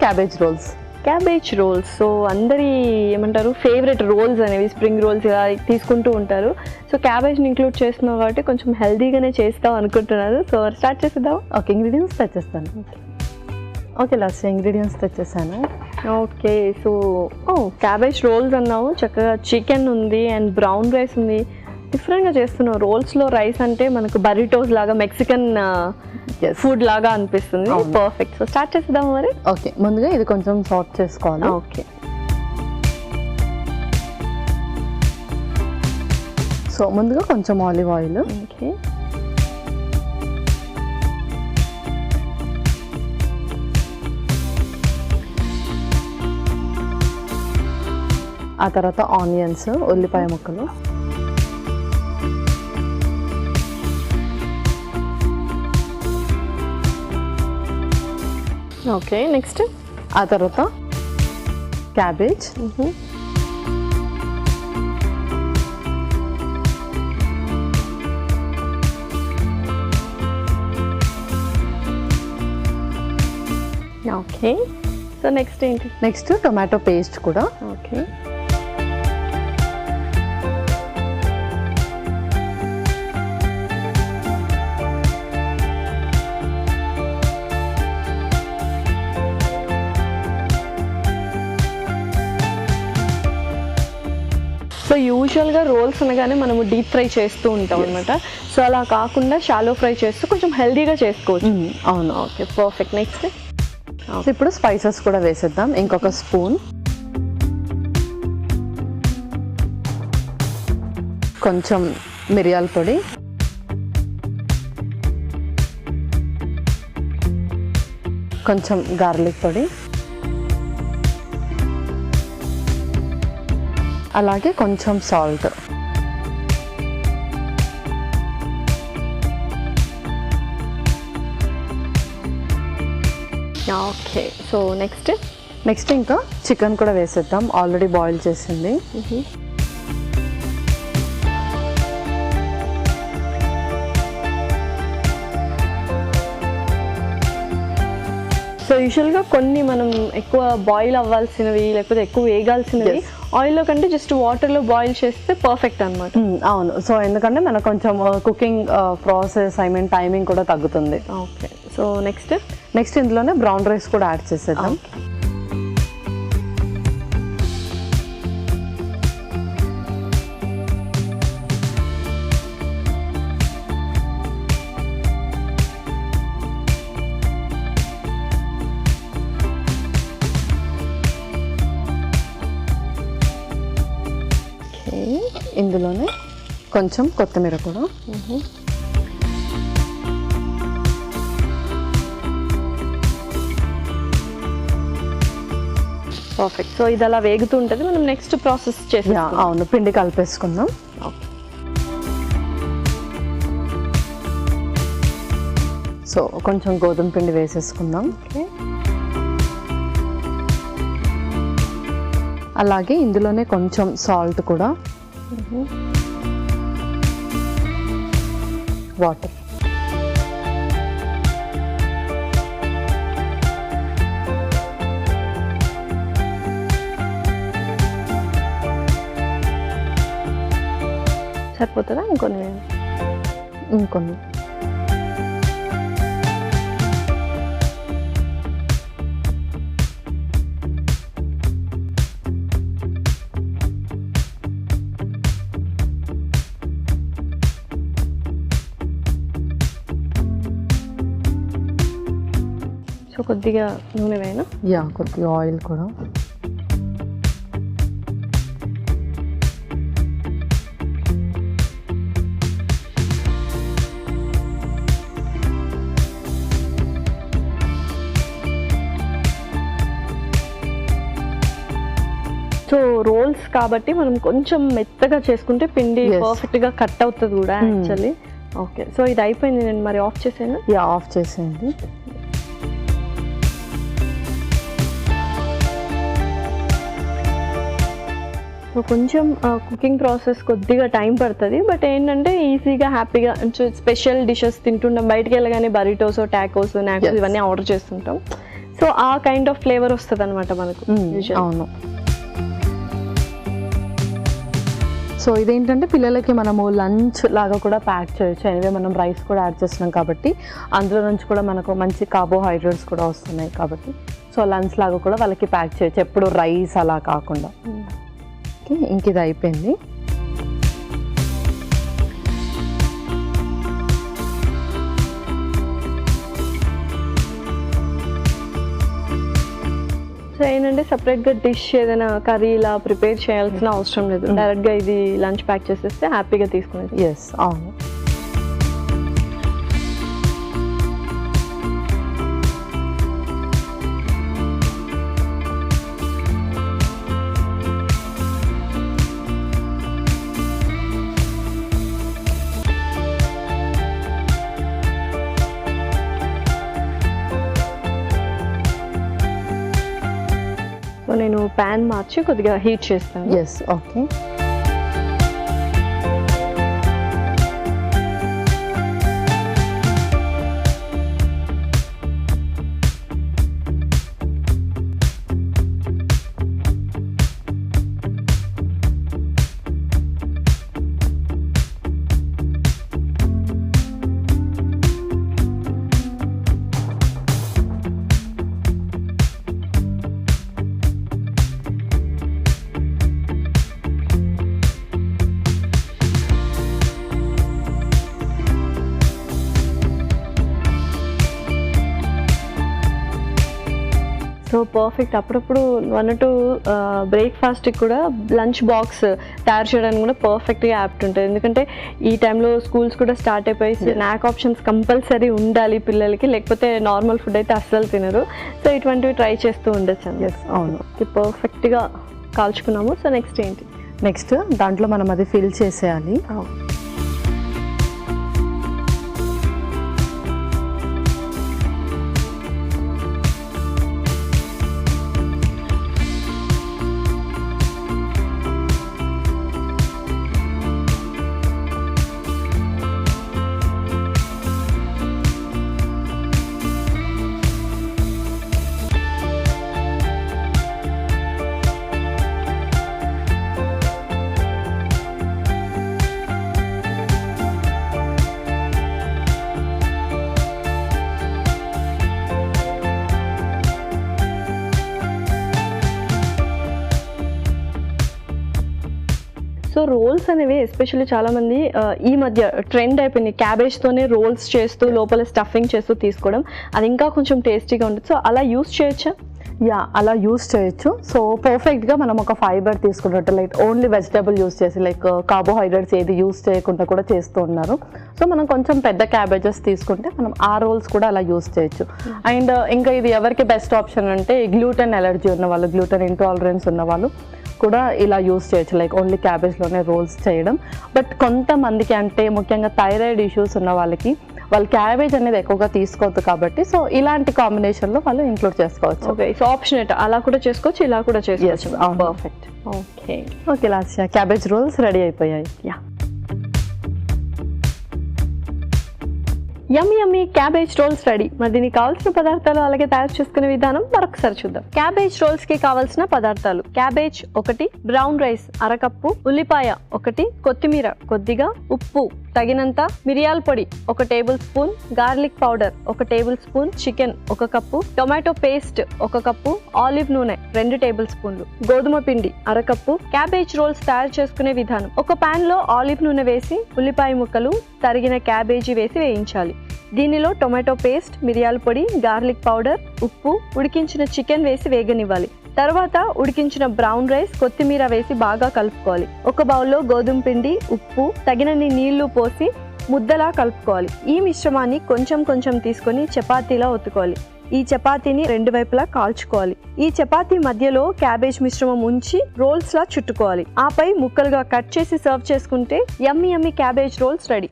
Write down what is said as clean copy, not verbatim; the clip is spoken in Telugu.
Cabbage rolls. Cabbage rolls. So అందరి ఏమంటారు ఫేవరెట్ రోల్స్ అనేవి స్ప్రింగ్ రోల్స్ ఇలా తీసుకుంటూ ఉంటారు. సో క్యాబేజ్ని ఇంక్లూడ్ చేస్తున్నావు కాబట్టి కొంచెం హెల్తీగానే చేస్తావు అనుకుంటున్నారు. సో స్టార్ట్ చేసేద్దాం. ఓకే, ఇంగ్రీడియంట్స్ తెచ్చేస్తాను. ఓకే, లాస్ట్ ఇంగ్రీడియంట్స్ తెచ్చేసాను. ఓకే, సో క్యాబేజ్ రోల్స్ అన్నావు, చక్కగా చికెన్ ఉంది అండ్ బ్రౌన్ రైస్ ఉంది. డిఫరెంట్గా చేస్తున్నావు. రోల్స్లో రైస్ అంటే మనకు బరిటోస్ లాగా మెక్సికన్ ఫుడ్ లాగా అనిపిస్తుంది. పర్ఫెక్ట్. సో స్టార్ట్ చేద్దాం మరి. ఓకే, ముందుగా ఇది కొంచెం సార్ట్ చేసుకోవాలి. ఓకే, సో ముందుగా కొంచెం ఆలివ్ ఆయిల్. ఓకే, ఆ తర్వాత ఆనియన్స్, ఉల్లిపాయ ముక్కలు, ఓకే. నెక్స్ట్ ఆ తర్వాత క్యాబేజ్, ఓకే. సో నెక్స్ట్ ఏంటి? నెక్స్ట్ టొమాటో పేస్ట్ కూడా. ఓకే, సో యూజువల్గా రోల్స్ అనగానే మనము డీప్ ఫ్రై చేస్తూ ఉంటాం అనమాట. సో అలా కాకుండా షాలో ఫ్రై చేస్తూ కొంచెం హెల్తీగా చేసుకోవచ్చు. అవును. Okay, perfect. నెక్స్ట్ ఇప్పుడు స్పైసెస్ కూడా వేసేద్దాం. ఇంకొక స్పూన్, కొంచెం మిరియాల పొడి, కొంచెం గార్లిక్ పొడి, అలాగే కొంచెం సాల్ట్. ఓకే, సో నెక్స్ట్ ఇంకా చికెన్ కూడా వేసేద్దాం. ఆల్రెడీ బాయిల్ చేసింది. సో యూజువల్గా కొన్ని మనం ఎక్కువ బాయిల్ అవ్వాల్సినవి లేకపోతే ఎక్కువ వేగాల్సినవి ఆయిల్లో కంటే జస్ట్ వాటర్లో బాయిల్ చేస్తే పర్ఫెక్ట్ అనమాట. అవును. సో ఎందుకంటే మనకు కొంచెం కుకింగ్ ప్రాసెస్ టైమింగ్ కూడా తగ్గుతుంది. ఓకే, సో నెక్స్ట్ ఇందులోనే బ్రౌన్ రైస్ కూడా యాడ్ చేసేద్దాం. ఇందులోనే కొంచెం కొత్తిమీర కూడా. పర్ఫెక్ట్. సో ఇది అలా వేగుతూ ఉంటుంది. మనం నెక్స్ట్ ప్రాసెస్ చేసాం. అవును, పిండి కలిపేసుకుందాం. సో కొంచెం గోధుమ పిండి వేసేసుకుందాం. అలాగే ఇందులోనే కొంచెం సాల్ట్ కూడా, వాటర్. సరిపోతుందా? ఇంకొన్ని. సో కొద్దిగా నూనె వేయనా? కొద్దిగా ఆయిల్ కూడా. సో రోల్స్ కాబట్టి మనం కొంచెం మెత్తగా చేసుకుంటే పిండి పర్ఫెక్ట్గా కట్ అవుతుంది కూడా యాక్చువల్లీ. ఓకే, సో ఇది అయిపోయింది. నేను మరి ఆఫ్ చేసాను. ఆఫ్ చేసేయండి. సో కొంచెం కుకింగ్ ప్రాసెస్ కొద్దిగా టైం పడుతుంది. బట్ ఏంటంటే ఈజీగా హ్యాపీగా స్పెషల్ డిషెస్ తింటుంటాం. బయటికి వెళ్ళగానే బరిటోస్, టాకోస్, నాకోస్ ఇవన్నీ ఆర్డర్ చేస్తుంటాం. సో ఆ కైండ్ ఆఫ్ ఫ్లేవర్ వస్తుంది అనమాట మనకు. అవును. సో ఇదేంటంటే పిల్లలకి మనము లంచ్ లాగా కూడా ప్యాక్ చేయొచ్చు. ఎనివే మనం రైస్ కూడా యాడ్ చేస్తున్నాం కాబట్టి అందులో నుంచి కూడా మనకు మంచి కార్బోహైడ్రేట్స్ కూడా వస్తున్నాయి కాబట్టి సో లంచ్ లాగా కూడా వాళ్ళకి ప్యాక్ చేయొచ్చు, ఎప్పుడు రైస్ అలా కాకుండా. ఓకే, ఇంక ఇది అయిపోయింది. సో ఏంటంటే సపరేట్గా డిష్ ఏదైనా కర్రీ ఇలా ప్రిపేర్ చేయాల్సిన అవసరం లేదు, డైరెక్ట్గా ఇది లంచ్ ప్యాక్ చేసేస్తే హ్యాపీగా తీసుకునేది. ఎస్, అవును. సో నేను ప్యాన్ మార్చి కొద్దిగా హీట్ చేస్తాను. Yes, okay. So perfect. అప్పుడప్పుడు అన్నట్టు బ్రేక్ఫాస్ట్కి కూడా లంచ్ బాక్స్ తయారు చేయడానికి కూడా పర్ఫెక్ట్గా యాప్ట్ ఉంటుంది. ఎందుకంటే ఈ టైంలో స్కూల్స్ కూడా స్టార్ట్ అయిపోయి స్నాక్ ఆప్షన్స్ కంపల్సరీ ఉండాలి పిల్లలకి, లేకపోతే నార్మల్ ఫుడ్ అయితే అస్సలు తినరు. సో ఇటువంటివి ట్రై చేస్తూ ఉండొచ్చు. ఎస్, అవును. పర్ఫెక్ట్గా కాల్చుకున్నాము. సో నెక్స్ట్ ఏంటి? నెక్స్ట్ దాంట్లో మనం అది ఫిల్ చేసేయాలి. సో రోల్స్ అనేవి ఎస్పెషల్లీ చాలామంది ఈ మధ్య ట్రెండ్ అయిపోయింది, క్యాబేజ్తోనే రోల్స్ చేస్తూ లోపల స్టఫింగ్ చేస్తూ తీసుకోవడం. అది ఇంకా కొంచెం టేస్టీగా ఉంటుంది. సో అలా యూస్ చేయొచ్చా? యా, అలా యూస్ చేయొచ్చు. సో పర్ఫెక్ట్గా మనం ఒక ఫైబర్ తీసుకున్నట్టు లైక్ ఓన్లీ వెజిటబుల్ యూస్ చేసి లైక్ కార్బోహైడ్రేట్స్ ఏది యూస్ చేయకుండా కూడా చేస్తూ ఉన్నారు. సో మనం కొంచెం పెద్ద క్యాబేజెస్ తీసుకుంటే మనం ఆ రోల్స్ కూడా అలా యూస్ చేయొచ్చు. అండ్ ఇంకా ఇది ఎవరికి బెస్ట్ ఆప్షన్ అంటే గ్లూటెన్ ఎలర్జీ ఉన్న వాళ్ళు, గ్లూటెన్ ఇంటాలరెన్స్ ఉన్న వాళ్ళు కూడా ఇలా యూస్ చేయొచ్చు, లైక్ ఓన్లీ క్యాబేజ్లోనే రోల్స్ చేయడం. బట్ కొంతమందికి అంటే ముఖ్యంగా థైరాయిడ్ ఇష్యూస్ ఉన్న వాళ్ళకి వాళ్ళు క్యాబేజ్ అనేది ఎక్కువగా తీసుకోవద్దు కాబట్టి సో ఇలాంటి కాంబినేషన్లో వాళ్ళు ఇంక్లూడ్ చేసుకోవచ్చు. ఓకే, సో ఆప్షన్ అలా కూడా చేసుకోవచ్చు, ఇలా కూడా చేసుకోవచ్చు. Perfect. Okay okay, last cabbage roles ready అయిపోయాయి. యా, యమ్మీ యమ్మీ క్యాబేజ్ రోల్స్ రెడీ. మరి దీనికి కావాల్సిన పదార్థాలు అలాగే తయారు చేసుకునే విధానం మరొకసారి చూద్దాం. క్యాబేజ్ రోల్స్ కి కావాల్సిన పదార్థాలు: క్యాబేజ్ 1, బ్రౌన్ రైస్ అరకప్పు, ఉల్లిపాయ 1, కొత్తిమీర కొద్దిగా, ఉప్పు తగినంత, మిరియాల పొడి 1 tablespoon, garlic powder 1 tablespoon, chicken 1 cup, tomato paste 1 cup, olive నూనె 2 టేబుల్ స్పూన్లు, గోధుమ పిండి అరకప్పు. క్యాబేజ్ రోల్స్ తయారు చేసుకునే విధానం: ఒక పాన్ లో ఆలివ్ నూనె వేసి ఉల్లిపాయ ముక్కలు, తరిగిన క్యాబేజీ వేసి వేయించాలి. దీనిలో టొమాటో పేస్ట్, మిరియాల పొడి, గార్లిక్ పౌడర్, ఉప్పు, ఉడికించిన చికెన్ వేసి వేగనివ్వాలి. తర్వాత ఉడికించిన బ్రౌన్ రైస్, కొత్తిమీర వేసి బాగా కలుపుకోవాలి. ఒక బౌల్లో గోధుమ పిండి, ఉప్పు, తగినన్ని నీళ్లు పోసి ముద్దలా కలుపుకోవాలి. ఈ మిశ్రమాన్ని కొంచెం కొంచెం తీసుకొని చపాతీలా ఒత్తుకోవాలి. ఈ చపాతీని 2 వైపులా కాల్చుకోవాలి. ఈ చపాతీ మధ్యలో క్యాబేజ్ మిశ్రమం ఉంచి రోల్స్ లా చుట్టుకోవాలి. ఆపై ముక్కలుగా కట్ చేసి సర్వ్ చేసుకుంటే యమ్మీ యమ్మీ క్యాబేజ్ రోల్స్ రెడీ.